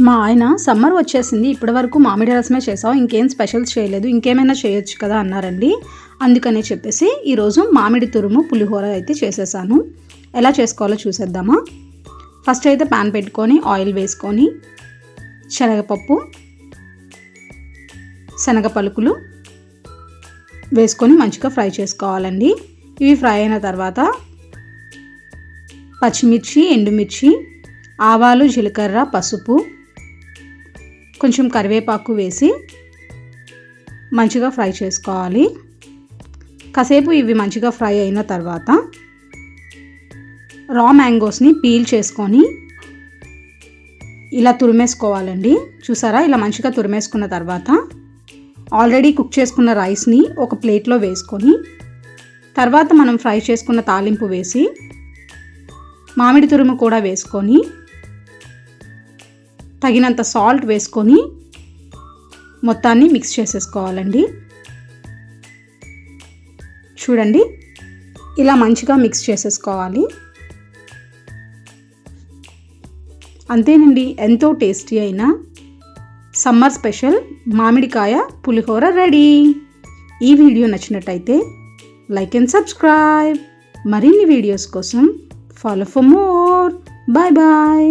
మా ఆయన సమ్మర్ వచ్చేసింది, ఇప్పటి వరకు మామిడి రసమే చేసావు, ఇంకేం స్పెషల్స్ చేయలేదు, ఇంకేమైనా చేయొచ్చు కదా అన్నారండి. అందుకనే చెప్పేసి ఈరోజు మామిడి తురుము పులిహోర అయితే చేసేసాను. ఎలా చేసుకోవాలో చూసేద్దామా. ఫస్ట్ అయితే ప్యాన్ పెట్టుకొని ఆయిల్ వేసుకొని శనగపప్పు, శనగ పలుకులు వేసుకొని మంచిగా ఫ్రై చేసుకోవాలండి. ఇవి ఫ్రై అయిన తర్వాత పచ్చిమిర్చి, ఎండుమిర్చి, ఆవాలు, జీలకర్ర, పసుపు, కొంచెం కరివేపాకు వేసి మంచిగా ఫ్రై చేసుకోవాలి. కాసేపు ఇవి మంచిగా ఫ్రై అయిన తర్వాత రా మ్యాంగోస్ని పీల్ చేసుకొని ఇలా తురిమేసుకోవాలండి. చూసారా, ఇలా మంచిగా తురిమేసుకున్న తర్వాత ఆల్రెడీ కుక్ చేసుకున్న రైస్ని ఒక ప్లేట్లో వేసుకొని తర్వాత మనం ఫ్రై చేసుకున్న తాలింపు వేసి మామిడి తురుము కూడా వేసుకొని తగినంత సాల్ట్ వేసుకొని మొత్తాన్ని మిక్స్ చేసేసుకోవాలండి. చూడండి, ఇలా మంచిగా మిక్స్ చేసేసుకోవాలి. అంతేనండి, ఎంతో టేస్టీ అయిన సమ్మర్ స్పెషల్ మామిడికాయ పులిహోర రెడీ. ఈ వీడియో నచ్చినట్టయితే లైక్ అండ్ సబ్స్క్రైబ్. మరిన్ని వీడియోస్ కోసం follow for more. Bye bye.